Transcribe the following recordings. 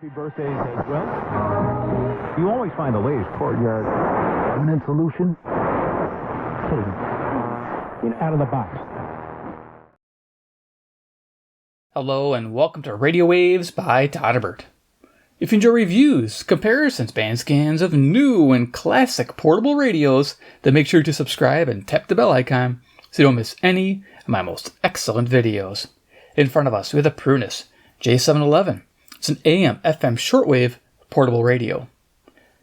Happy birthdays as well. You always find the latest courtyard permanent solution. Out of the box. Hello and welcome to Radio Waves by todderbert. If you enjoy reviews, comparisons, band scans of new and classic portable radios, then make sure to subscribe and tap the bell icon so you don't miss any of my most excellent videos. In front of us we have the Prunus J-711. It's an AM/FM shortwave portable radio.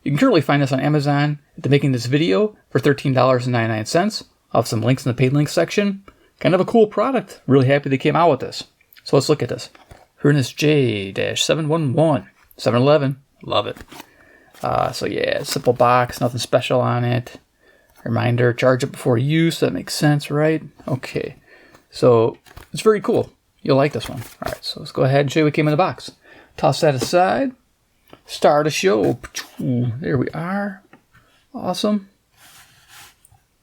You can currently find this on Amazon at the making of this video for $13.99. I'll have some links in the paid links section. Kind of a cool product. Really happy they came out with this. So let's look at this. Prunus J-711. 711. Love it. So yeah, simple box. Nothing special on it. Reminder, charge it before use. That makes sense, right? Okay. So it's very cool. You'll like this one. All right, so let's go ahead and show you what came in the box. Toss that aside. Start a show. There we are. Awesome.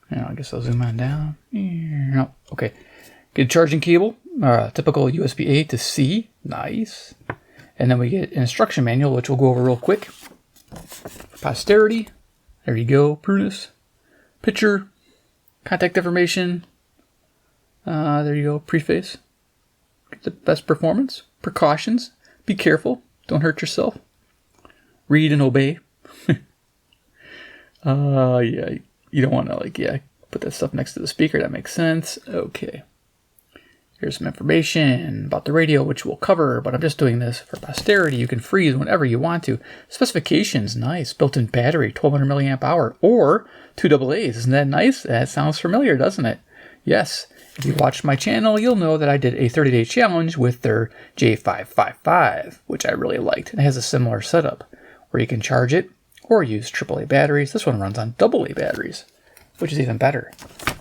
Now I guess I'll zoom on down. No, okay. Get a charging cable. Typical USB A to C. Nice. And then we get an instruction manual, which we'll go over real quick. For posterity. There you go. Prunus. Picture. Contact information. There you go. Preface. Get the best performance. Precautions. Be careful. Don't hurt yourself. Read and obey. Yeah, you don't want to, put that stuff next to the speaker. That makes sense. Okay. Here's some information about the radio, which we'll cover, but I'm just doing this for posterity. You can freeze whenever you want to. Specifications, nice. Built-in battery, 1200 milliamp hour, or 2 AA's. Isn't that nice? That sounds familiar, doesn't it? Yes. If you watched my channel, you'll know that I did a 30-day challenge with their J555, which I really liked. And it has a similar setup where you can charge it or use AAA batteries. This one runs on AA batteries, which is even better.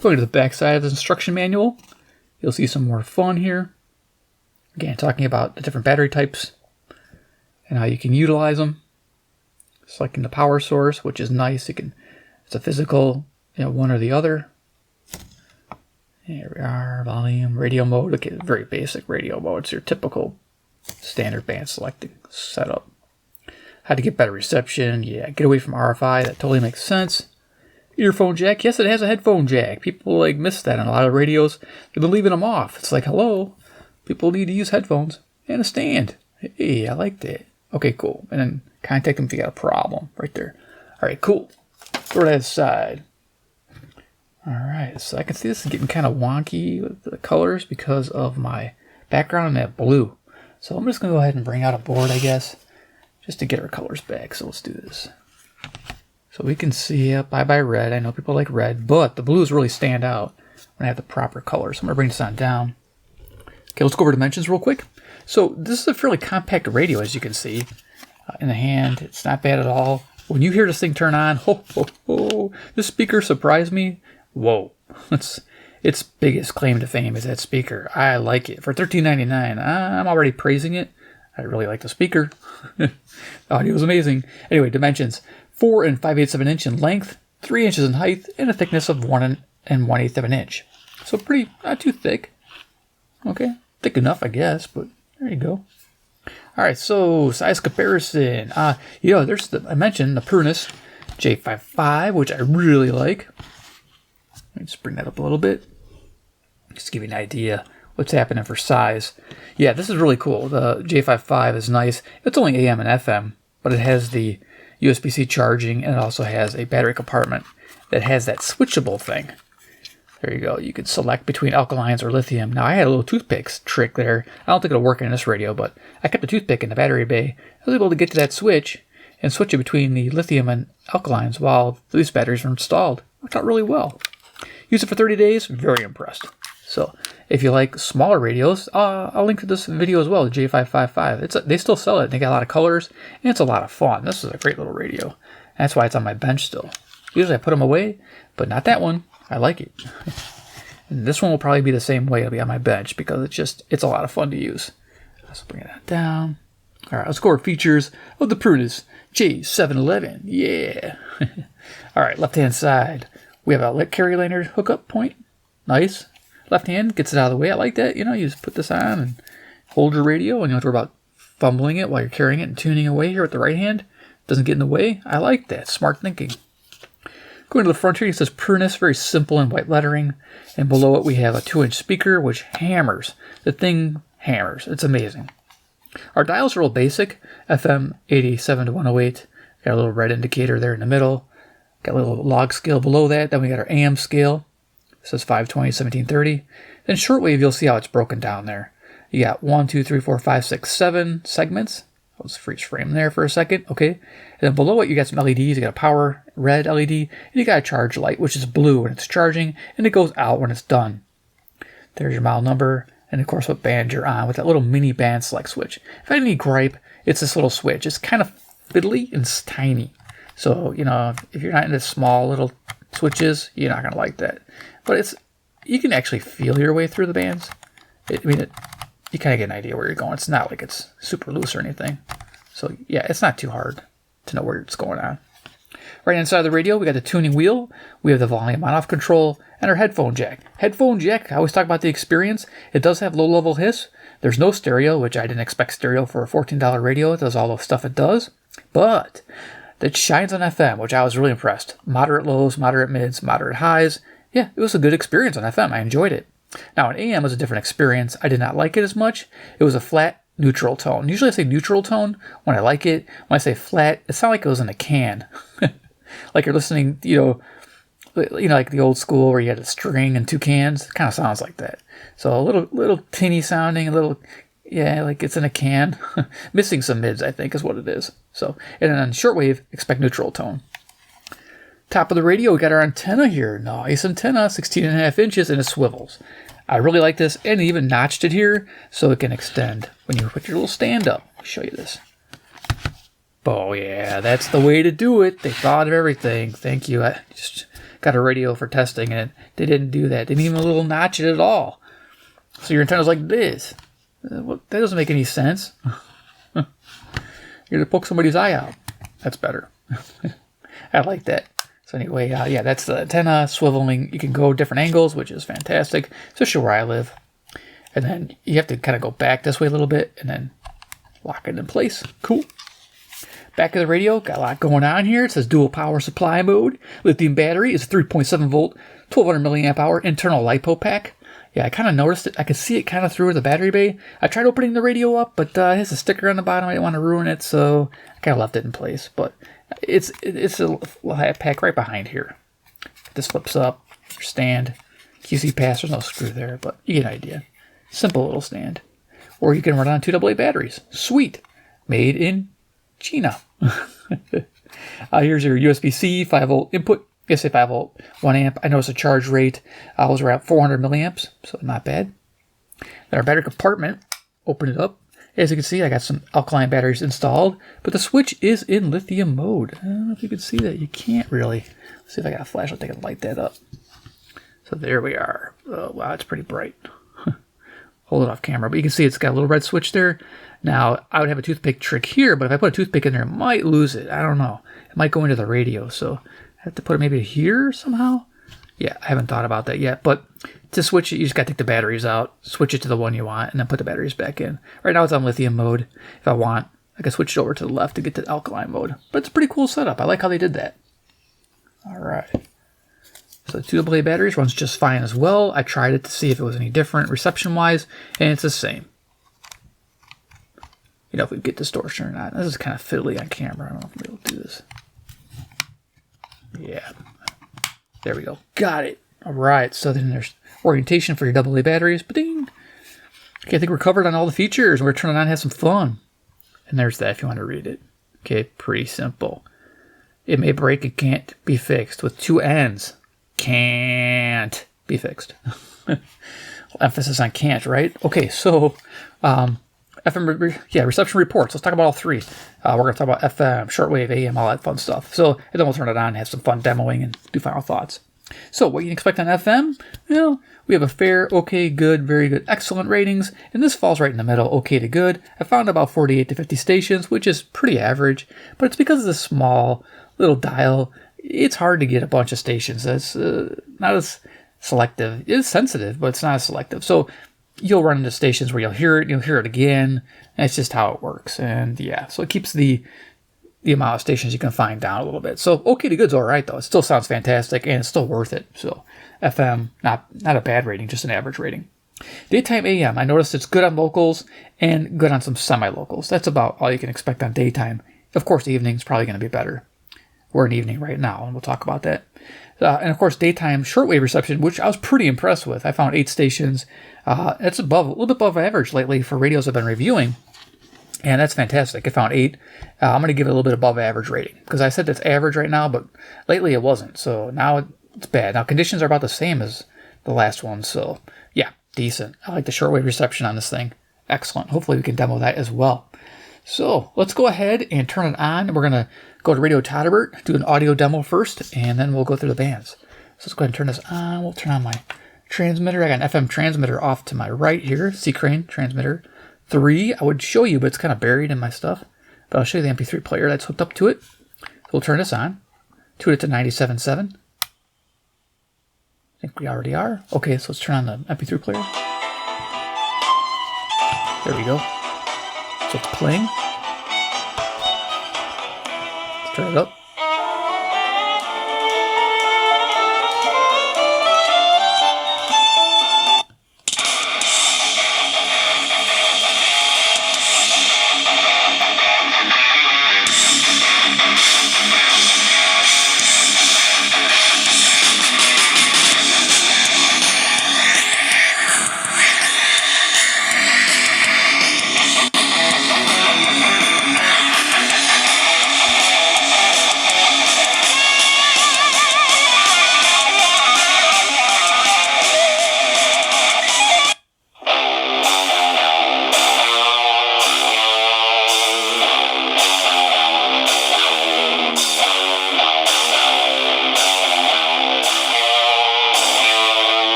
Going to the back side of the instruction manual, you'll see some more fun here. Again, talking about the different battery types and how you can utilize them. Selecting the power source, which is nice. It's a physical, one or the other. Here we are, volume, radio mode. Okay, very basic radio mode. It's your typical standard band selecting setup. How to get better reception. Yeah, get away from RFI. That totally makes sense. Earphone jack. Yes, it has a headphone jack. People miss that on a lot of radios. They've been leaving them off. It's like, hello, people need to use headphones and a stand. Hey, I like that. Okay, cool. And then contact them if you got a problem. Right there. All right, cool. Throw that aside. All right, so I can see this is getting kind of wonky with the colors because of my background in that blue. So I'm just going to go ahead and bring out a board, I guess, just to get our colors back. So let's do this. So we can see bye-bye red. I know people like red, but the blues really stand out when I have the proper color. So I'm going to bring this on down. Okay, let's go over dimensions real quick. So this is a fairly compact radio, as you can see. In the hand, it's not bad at all. When you hear this thing turn on, this speaker surprised me. Whoa, its biggest claim to fame is that speaker. I like it. For $13.99, I'm already praising it. I really like the speaker. Audio is amazing. Anyway, dimensions. 4 5/8 of an inch in length, 3 inches in height, and a thickness of 1 1/8 of an inch. So pretty, not too thick. Okay, thick enough, I guess, but there you go. All right, so size comparison. I mentioned the Prunus J55, which I really like. Let me just bring that up a little bit. Just to give you an idea what's happening for size. Yeah, this is really cool. The J55 is nice. It's only AM and FM, but it has the USB-C charging, and it also has a battery compartment that has that switchable thing. There you go. You could select between alkalines or lithium. Now, I had a little toothpick trick there. I don't think it'll work in this radio, but I kept the toothpick in the battery bay. I was able to get to that switch and switch it between the lithium and alkalines while these batteries were installed. Worked out really well. Use it for 30 days. Very impressed. So if you like smaller radios, I'll link to this video as well, the J555. They still sell it. They got a lot of colors, and it's a lot of fun. This is a great little radio. That's why it's on my bench still. Usually I put them away, but not that one. I like it. And this one will probably be the same way. It'll be on my bench because it's a lot of fun to use. Let's bring that down. All right, let's go over features of the Prunus J-711. Yeah. All right, left-hand side. We have a carry lanyard hookup point. Nice. Left hand gets it out of the way. I like that. You just put this on and hold your radio, and you don't have to worry about fumbling it while you're carrying it and tuning away here with the right hand. Doesn't get in the way. I like that. Smart thinking. Going to the front here, it says Prunus, very simple in white lettering. And below it, we have a 2-inch speaker, which hammers. The thing hammers. It's amazing. Our dials are real basic. FM 87 to 108. Got a little red indicator there in the middle. Got a little log scale below that. Then we got our AM scale. It says 520, 1730. Then shortwave, you'll see how it's broken down there. You got 1, 2, 3, 4, 5, 6, 7 segments. Let's freeze frame there for a second. Okay. And then below it, you got some LEDs. You got a power red LED. And you got a charge light, which is blue when it's charging. And it goes out when it's done. There's your model number. And of course, what band you're on with that little mini band select switch. If I had any gripe, it's this little switch. It's kind of fiddly and it's tiny. So, you know, if you're not into small little switches, you're not going to like that. But you can actually feel your way through the bands. You kind of get an idea where you're going. It's not like it's super loose or anything. So, yeah, it's not too hard to know where it's going on. Right inside of the radio, we got the tuning wheel. We have the volume on-off control and our headphone jack. Headphone jack, I always talk about the experience. It does have low-level hiss. There's no stereo, which I didn't expect stereo for a $14 radio. It does all the stuff it does. But it shines on FM, which I was really impressed. Moderate lows, moderate mids, moderate highs. Yeah, it was a good experience on FM. I enjoyed it. Now, on AM was a different experience. I did not like it as much. It was a flat, neutral tone. Usually I say neutral tone when I like it. When I say flat, it sounded like it was in a can. Like you're listening, like the old school where you had a string and 2 cans. It kind of sounds like that. So a little tinny sounding, like it's in a can. Missing some mids, I think, is what it is. So, and then on shortwave, expect neutral tone. Top of the radio, we got our antenna here. Nice antenna, 16.5 inches, and it swivels. I really like this, and it even notched it here so it can extend when you put your little stand up. I'll show you this. Oh yeah, that's the way to do it. They thought of everything. Thank you. I just got a radio for testing, and they didn't do that. They didn't even a little notch it at all. So your antenna's like this. That doesn't make any sense. You're going to poke somebody's eye out. That's better. I like that. So anyway, yeah, that's the antenna swiveling. You can go different angles, which is fantastic, especially where I live. And then you have to kind of go back this way a little bit and then lock it in place. Cool. Back of the radio, got a lot going on here. It says dual power supply mode. Lithium battery is a 3.7 volt, 1200 milliamp hour internal LiPo pack. Yeah, I kind of noticed it. I could see it kind of through the battery bay. I tried opening the radio up, but it has a sticker on the bottom. I didn't want to ruin it, so I kind of left it in place. But it's a pack right behind here. This flips up, your stand. QC pass, there's no screw there, but you get an idea. Simple little stand. Or you can run it on 2 AA batteries. Sweet. Made in China. Here's your USB-C 5-volt input. I say 5 volt, 1 amp. I noticed the charge rate was around 400 milliamps, so not bad. Then our battery compartment, open it up. As you can see, I got some alkaline batteries installed, but the switch is in lithium mode. I don't know if you can see that. You can't really. Let's see if I got a flashlight that can light that up. So there we are. Oh, wow, it's pretty bright. Hold it off camera, but you can see it's got a little red switch there. Now, I would have a toothpick trick here, but if I put a toothpick in there, it might lose it. I don't know. It might go into the radio, so I have to put it maybe here somehow. Yeah, I haven't thought about that yet, but to switch it, you just got to take the batteries out, switch it to the one you want, and then put the batteries back in. Right now it's on lithium mode. If I want, I can switch it over to the left to get to alkaline mode. But it's a pretty cool setup. I like how they did that. All right. So the 2 AA batteries runs just fine as well. I tried it to see if it was any different reception-wise, and it's the same. You know, if we get distortion or not. This is kind of fiddly on camera. I don't know if we'll be able to do this. Yeah. There we go. Got it. All right. So then there's orientation for your AA batteries. Ba-ding. Okay, I think we're covered on all the features. We're going to turn it on and have some fun. And there's that if you want to read it. Okay, pretty simple. It may break. It can't be fixed. With 2 N's. Can't be fixed. Emphasis on can't, right? Okay, so reception reports. Let's talk about all 3. We're going to talk about FM, shortwave, AM, all that fun stuff. So, and then we'll turn it on and have some fun demoing and do final thoughts. So, what you can expect on FM? Well, we have a fair, okay, good, very good, excellent ratings, and this falls right in the middle, okay to good. I found about 48 to 50 stations, which is pretty average, but it's because of the small little dial. It's hard to get a bunch of stations. That's not as selective. It's sensitive, but it's not as selective. So, you'll run into stations where you'll hear it again. And it's just how it works. And yeah, so it keeps the amount of stations you can find down a little bit. So okay to good's all right though. It still sounds fantastic and it's still worth it. So FM, not a bad rating, just an average rating. Daytime AM, I noticed it's good on locals and good on some semi-locals. That's about all you can expect on daytime. Of course, evening's probably going to be better. We're in evening right now, and we'll talk about that. And of course, daytime shortwave reception, which I was pretty impressed with. I found 8 stations. It's a little bit above average lately for radios I've been reviewing, and that's fantastic. I found 8. I'm going to give it a little bit above average rating because I said that's average right now, but lately it wasn't. So now it's bad. Now conditions are about the same as the last one, so yeah, decent. I like the shortwave reception on this thing. Excellent. Hopefully we can demo that as well. So let's go ahead and turn it on. We're going to go to Radio Todderbert, do an audio demo first, and then we'll go through the bands. So let's go ahead and turn this on. We'll turn on my transmitter. I got an FM transmitter off to my right here, C-Crane transmitter 3. I would show you, but it's kind of buried in my stuff. But I'll show you the MP3 player that's hooked up to it. So we'll turn this on. Tune it to 97.7. I think we already are. Okay, so let's turn on the MP3 player. There we go. So it's playing. Let's turn it up.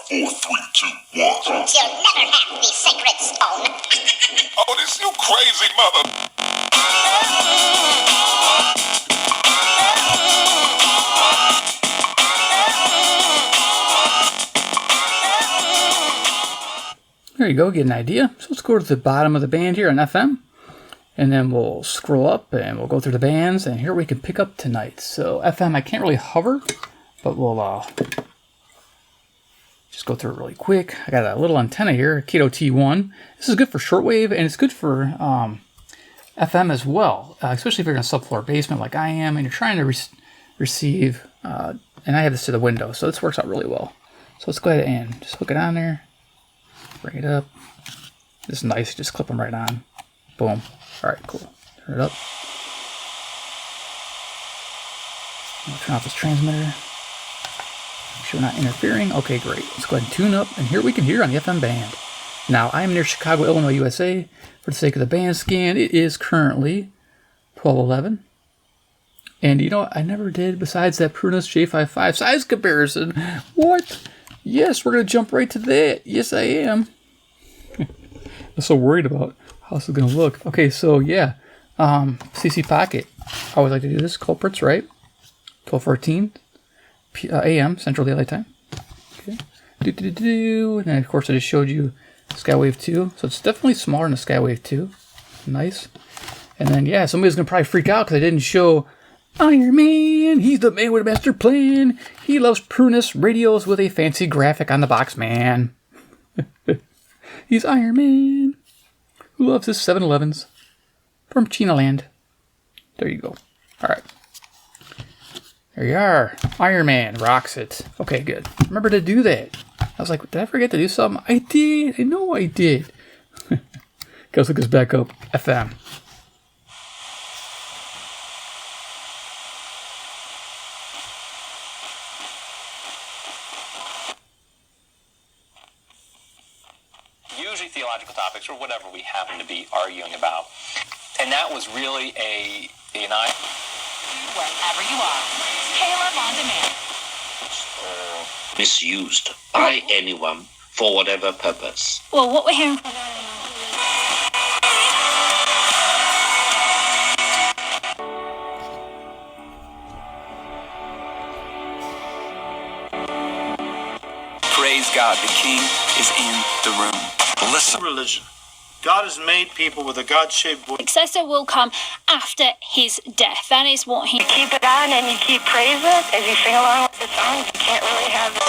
Four, three, two, one. You'll never have the sacred stone. Oh, this you crazy mother. There you go, get an idea. So let's go to the bottom of the band here on FM. And then we'll scroll up and we'll go through the bands. And here we can pick up tonight. So FM, I can't really hover, but we'll just go through it really quick. I got a little antenna here, Keto T1. This is good for shortwave and it's good for FM as well, especially if you're in a subfloor basement like I am and you're trying to receive, and I have this to the window, so this works out really well. So let's go ahead and just hook it on there, bring it up. This is nice, just clip them right on. Boom. All right, cool. Turn it up. I'll turn off this transmitter. Make sure we're not interfering. Okay, great. Let's go ahead and tune up, and here we can hear on the FM band. Now, I am near Chicago, Illinois, USA. For the sake of the band scan, it is currently 12:11. And you know what I never did besides that Prunus J-711 size comparison? What? Yes, we're going to jump right to that. Yes, I am. I'm so worried about how this is going to look. Okay, so yeah. CC Pocket. I always like to do this. Culprits, right? 12:14 a.m. Central Daylight Time. Okay. And then, of course, I just showed you Skywave 2. So it's definitely smaller than the Skywave 2. Nice. And then, yeah, somebody's going to probably freak out because I didn't show Iron Man. He's the man with a master plan. He loves Prunus radios with a fancy graphic on the box, man. He's Iron Man. Who loves his 711s from China Land. There you go. All right. There you are. Iron Man rocks it. Okay, good. Remember to do that. I was like, did I forget to do something? I did. I know I did. Let's look this back up. FM. Usually theological topics or whatever we happen to be arguing about. And that was really wherever you are. Caleb on demand. Misused by anyone for whatever purpose. Well, what we're hearing from Praise God, the King is in the room. Listen. Religion. God has made people with a God-shaped voice. successor will come after his death. That is what he... You keep it on and you keep praising as you sing along with the song. You can't really have it.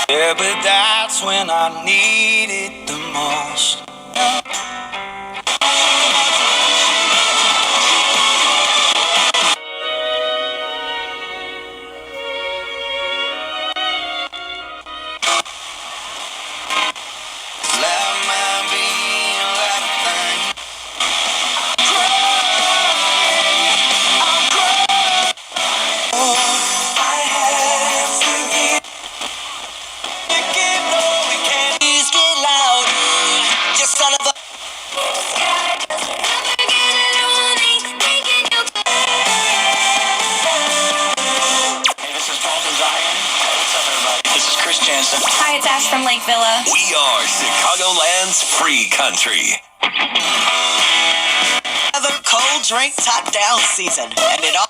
Yeah, but that's when I need it the most. Hi, it's Ash from Lake Villa. We are Chicagoland's free country. Another cold drink top down season, and it all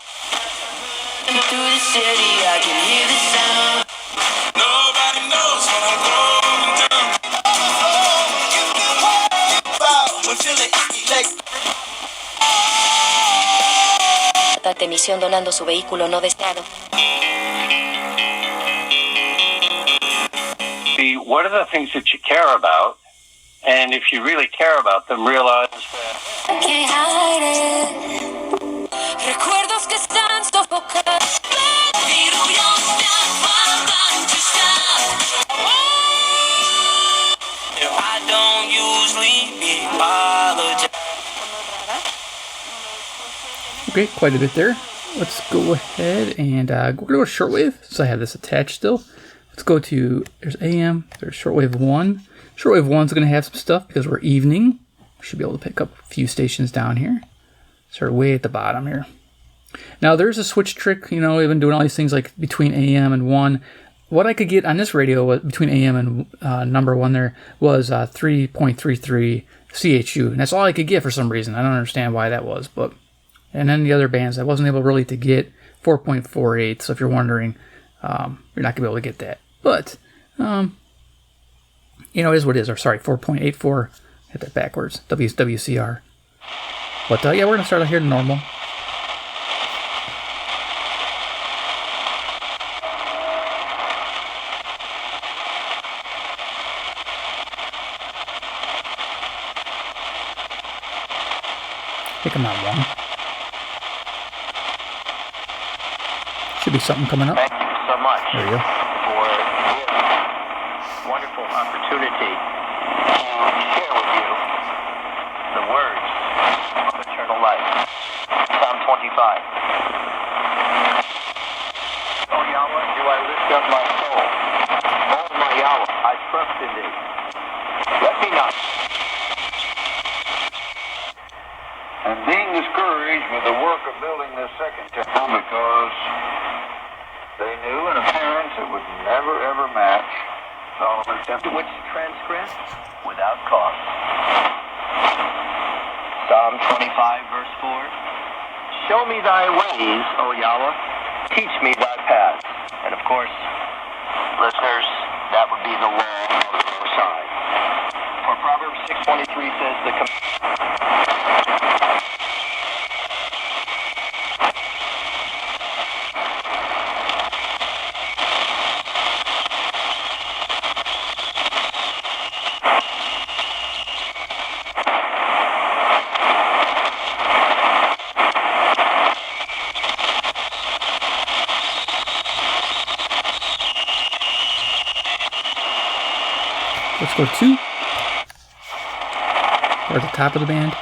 Through the city, I can hear the sound. Nobody knows what I'm going through. We feel it like Emisión donando su vehículo no deseado. What are the things that you care about? And if you really care about them, realize that. I can't hide it. Recuerdos que están sofocados. Pero yo te aguardan to stop. I don't usually be bothered. Okay, quite a bit there. Let's go ahead and we're going to go to shortwave, since I have this attached still. Let's go to, there's AM, there's shortwave 1. Shortwave 1's going to have some stuff because we're evening. We should be able to pick up a few stations down here. Start way at the bottom here. Now there's a switch trick, you know, we've been doing all these things like between AM and 1. What I could get on this radio between AM and number 1 there was 3.33 CHU. And that's all I could get for some reason. I don't understand why that was, but... And then the other bands, I wasn't able really to get 4.48. So if you're wondering, you're not going to be able to get that. But You know, it is what it is. Or sorry, 4.84. Hit that backwards. WCR. But yeah, we're gonna start out here to normal. I think I'm on 1. Should be something coming up. Thank you so much. There you go. For this wonderful opportunity to share with you the words of eternal life. Psalm 25. Oh Yahweh, do I lift up my soul? Oh my Yahweh, I trust in thee. Let me not. And being discouraged with the work of building this second temple because they knew in appearance it would never ever match Solomon's temple, Which transgress without cause. Psalm 25, verse 4. Show me thy ways, O Yahweh. Teach me thy paths. And of course, listeners, that would be the law of the Most High. For Proverbs 6:23 says the Let's go 2. Or at the top of the band.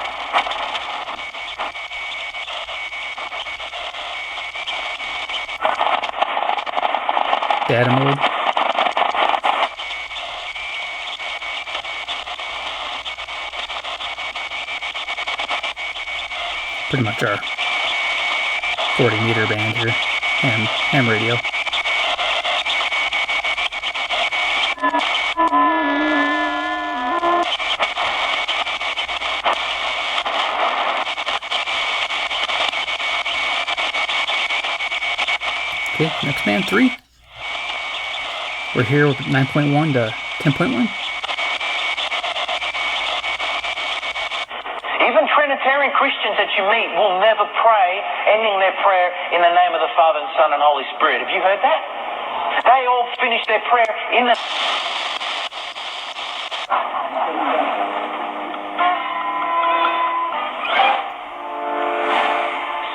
Data mode. Pretty much our 40-meter band here. Ham radio. Okay, next band 3. We're here with 9.1 to 10.1. Even Trinitarian Christians that you meet will never pray, ending their prayer in the name of the Father and Son and Holy Spirit. Have you heard that? They all finish their prayer in the...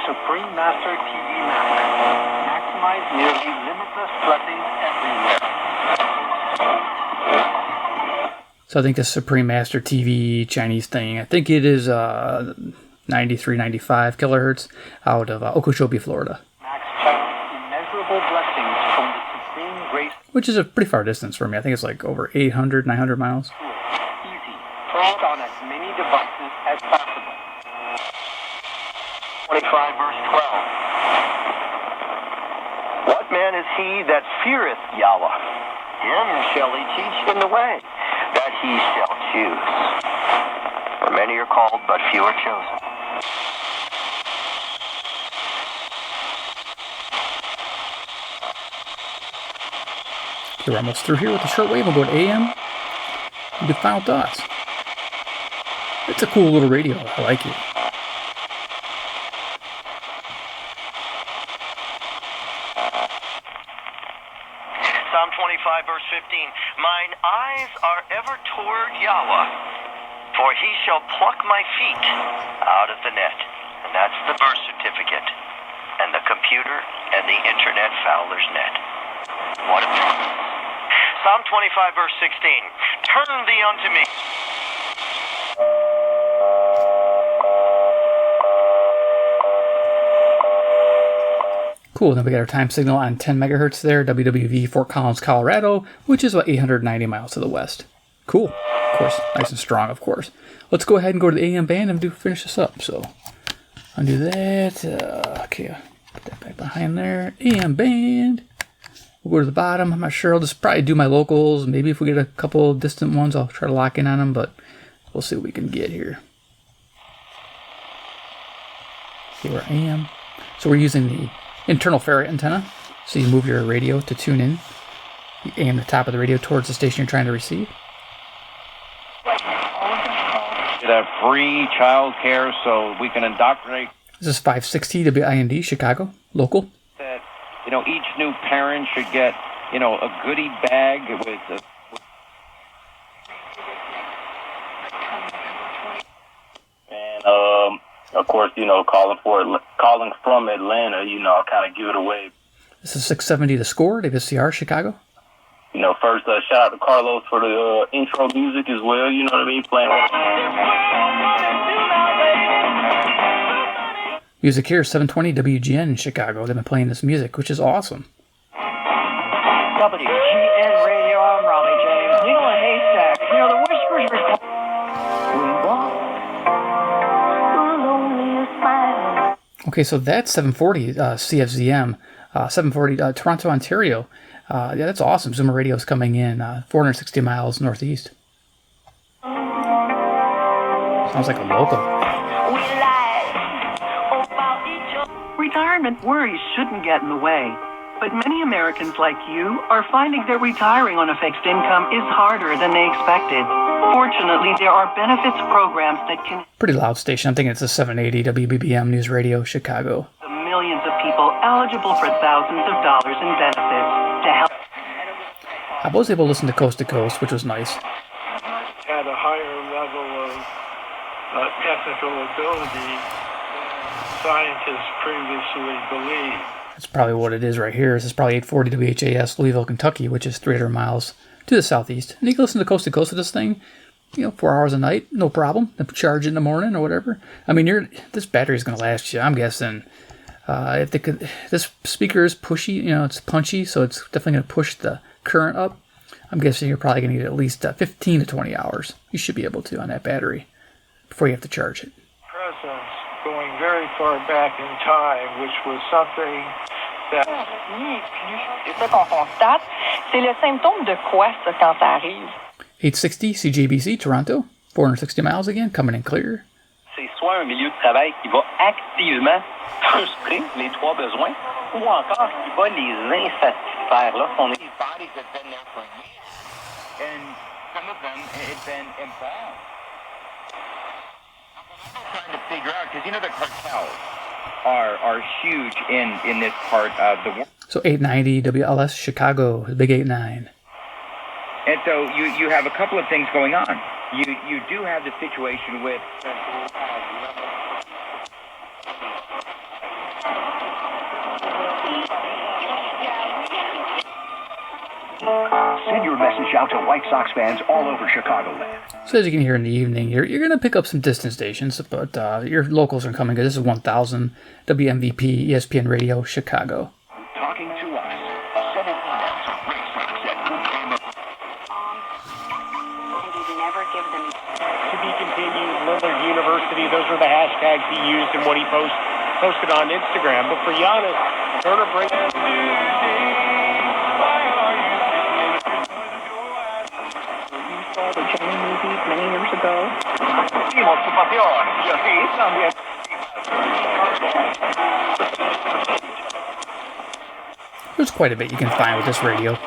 Supreme Master TV Master. Maximize nearly limitless blessings everywhere. So I think the Supreme Master TV Chinese thing, I think it is 93, 95 kilohertz out of Okeechobee, Florida. Max channels immeasurable blessings from the supreme grace. Which is a pretty far distance for me. I think it's like over 800, 900 miles. Easy. Put on as many devices as possible. 25 verse 12. What man is he that feareth Yahweh? Him shall he teach in the way that he shall choose. For many are called, but few are chosen. Okay, we're almost through here with the shortwave. We'll go to AM. And do final thoughts. It's a cool little radio. I like it. Psalm 25, verse 15. Mine eyes are ever toward Yahweh, for he shall pluck my feet out of the net. And that's the birth certificate, and the computer, and the internet fowler's net. What a promise. Psalm 25, verse 16. Turn thee unto me. Cool, then we got our time signal on 10 megahertz there, WWV, Fort Collins, Colorado, which is about 890 miles to the west. Cool. Of course, nice and strong, of course. Let's go ahead and go to the AM band and finish this up. So, undo that. Okay, put that back behind there. AM band. We'll go to the bottom. I'm not sure. I'll just probably do my locals. Maybe if we get a couple distant ones, I'll try to lock in on them, but we'll see what we can get here. Okay, we're AM. So we're using the internal ferrite antenna. So you move your radio to tune in You aim the top of the radio towards the station you're trying to receive. Should have free child care so we can indoctrinate. This is 560 WIND, Chicago, local. That, each new parent should get, a goodie bag with And, of course, calling from Atlanta, I'll kind of give it away. This is 670 The Score, WCR, Chicago. First, shout out to Carlos for the intro music as well, you know what I mean? Playing. Music here, 720 WGN in Chicago. They've been playing this music, which is awesome. WGN Radio, I'm Raleigh James. Needle and haystack. The whispers record. Okay, so that's 740 CFZM, 740 Toronto, Ontario. Yeah, that's awesome. Zoomer Radio's coming in 460 miles northeast. Sounds like a local. Retirement worries shouldn't get in the way, but many Americans like you are finding that retiring on a fixed income is harder than they expected. Fortunately, there are benefits programs that can... Pretty loud station. I'm thinking it's a 780 WBBM News Radio, Chicago. The millions of people eligible for thousands of dollars in benefits to help... I was able to listen to Coast, which was nice. Had a higher level of technical ability than scientists previously believed. That's probably what it is right here. This is probably 840 WHAS, Louisville, Kentucky, which is 300 miles to the southeast. And you can listen to Coast with this thing, 4 hours a night, no problem. Charge it in the morning or whatever. I mean, this battery is going to last you. I'm guessing if they could. This speaker is pushy, it's punchy, so it's definitely going to push the current up. I'm guessing you're probably going to need at least 15 to 20 hours. You should be able to on that battery before you have to charge it. Presence going very far back in time, which was something that... C'est ça qu'on constate. C'est le symptôme de quoi, ça, quand ça arrive? 860 CJBC, Toronto. 460 miles again, coming in clear. C'est soit un milieu de travail qui va activement frustrer les trois besoins, ou encore qui va les insatisfaire. Lorsqu'on est... These bodies have been there for years, and some of them had been involved. I'm trying to figure out, because the cartels are huge in this part of the world. So 890 WLS Chicago, the big 89. And so you have a couple of things going on. You do have the situation with... Send your message out to White Sox fans all over Chicagoland. So as you can hear in the evening, you're going to pick up some distant stations, but your locals are coming good. This is 1000 WMVP ESPN Radio, Chicago. Talking to us. Send an email to WhiteSox@goodgame. Never give them... To be continued, Lillard University, those were the hashtags he used and what he posted on Instagram. But for Giannis, Turner breaks... The Johnny movies many years ago. There's quite a bit you can find with this radio.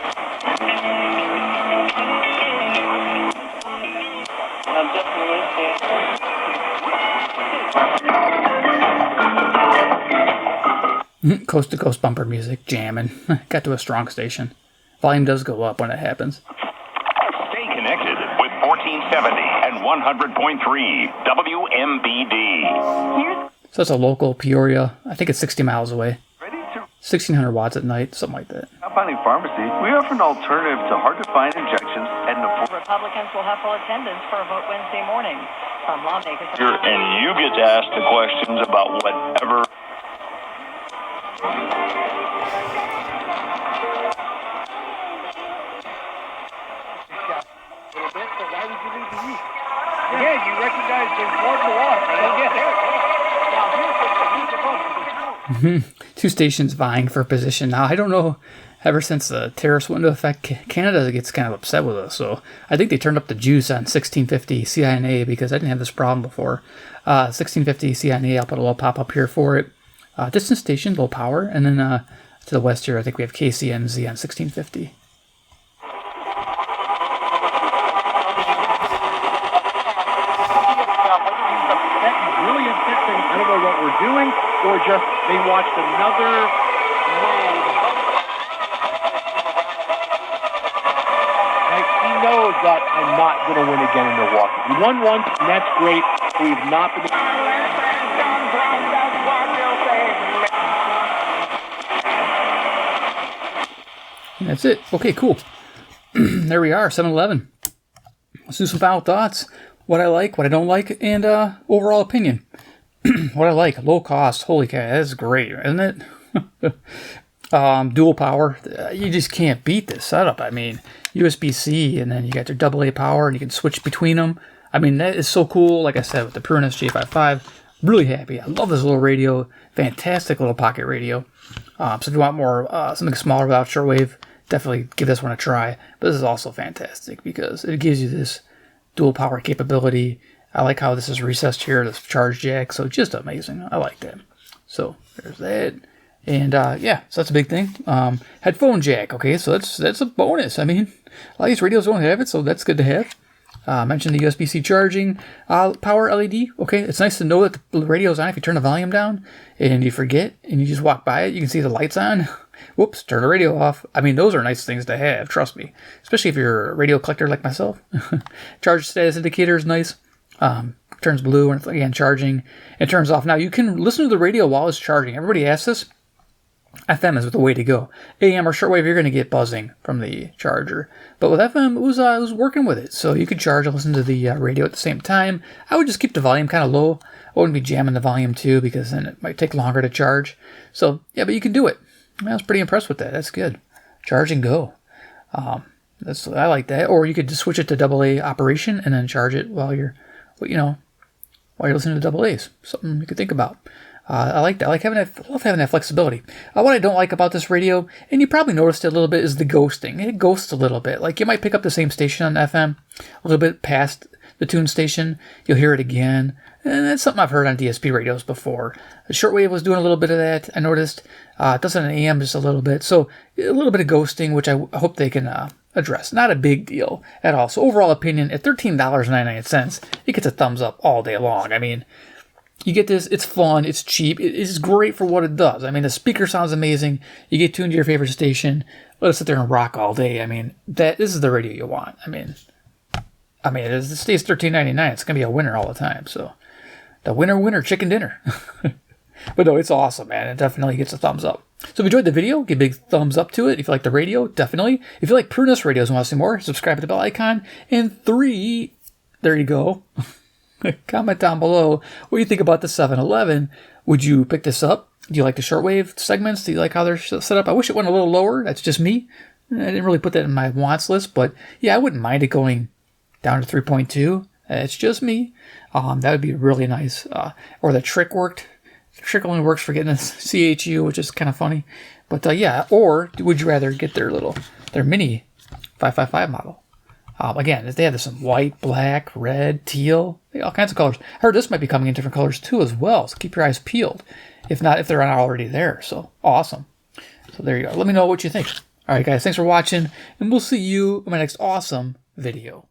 Coast to coast bumper music, jamming. Got to a strong station. Volume does go up when it happens. Stay connected with 1470 and 100.3 WMBD. So it's a local Peoria. I think it's 60 miles away. 1600 watts at night, something like that. Not finding pharmacy, we offer an alternative to hard-to-find injections and an affordable... Republicans will have full attendance for a vote Wednesday morning. Some lawmakers... And you get to ask the questions about whatever... Yeah, you recognize there's more to watch. Two stations vying for position. Now, I don't know, ever since the tariffs went into effect, Canada gets kind of upset with us. So I think they turned up the juice on 1650 CINA because I didn't have this problem before. 1650 CINA, I'll put a little pop-up here for it. Distant station, low power. And then to the west here, I think we have KCNZ on 1650. They watched another load. Like, he knows that I'm not going to win again in Milwaukee. We won once, and that's great. We've not been. And that's it. Okay, cool. There we are, 711. Let's do some final thoughts. What I like, what I don't like, and overall opinion. What I like, low cost. Holy cow, that's great, isn't it? Dual power. You just can't beat this setup. I mean, USB-C, and then you got your AA power, and you can switch between them. I mean, that is so cool. Like I said, with the Prunus J-711, really happy. I love this little radio. Fantastic little pocket radio. So if you want more, something smaller without shortwave, definitely give this one a try. But this is also fantastic because it gives you this dual power capability. I like how this is recessed here, this charge jack. So just amazing. I like that. So there's that. And yeah, so that's a big thing. Headphone jack. Okay, so that's a bonus. I mean, a lot of these radios don't have it, so that's good to have. Mentioned the USB-C charging, power LED. Okay, it's nice to know that the radio's on. If you turn the volume down and you forget and you just walk by it, you can see the lights on. Whoops, turn the radio off. I mean, those are nice things to have, trust me. Especially if you're a radio collector like myself. Charge status indicator is nice. Turns blue and again charging. It turns off. Now you can listen to the radio while it's charging. Everybody asks this. FM is the way to go. AM or shortwave, you're going to get buzzing from the charger. But with FM, it was working with it. So you could charge and listen to the radio at the same time. I would just keep the volume kind of low. I wouldn't be jamming the volume too because then it might take longer to charge. So yeah, but you can do it. I was pretty impressed with that. That's good. Charge and go. I like that. Or you could just switch it to AA operation and then charge it while you're listening to AA's. Something you could think about. I like that. I love having that flexibility. What I don't like about this radio, and you probably noticed it a little bit, is the ghosting. It ghosts a little bit. Like you might pick up the same station on FM, a little bit past the tune station. You'll hear it again. And that's something I've heard on DSP radios before. The shortwave was doing a little bit of that, I noticed. It does it on AM just a little bit. So a little bit of ghosting, which I hope they can address. Not a big deal at all. So overall opinion, at $13.99, it gets a thumbs up all day long. I mean, you get this, it's fun, it's cheap, it's great for what it does. I mean, the speaker sounds amazing, you get tuned to your favorite station, let us sit there and rock all day. I mean, this is the radio you want. I mean, it stays $13.99, it's going to be a winner all the time, so the winner, chicken dinner. But no, it's awesome, man, it definitely gets a thumbs up. So if you enjoyed the video, give a big thumbs up to it. If you like the radio, definitely. If you like Prunus radios and want to see more, subscribe to the bell icon. And 3, there you go. Comment down below what you think about the 711. Would you pick this up? Do you like the shortwave segments? Do you like how they're set up? I wish it went a little lower. That's just me. I didn't really put that in my wants list, but yeah, I wouldn't mind it going down to 3.2. It's just me. That would be really nice. Or the trick worked. The trick only works for getting a CHU, which is kind of funny. But yeah, or would you rather get their mini 555 model? Again, they have some white, black, red, teal, all kinds of colors. I heard this might be coming in different colors too as well, so keep your eyes peeled. If they're not already there, so awesome. So there you go. Let me know what you think. All right, guys, thanks for watching, and we'll see you in my next awesome video.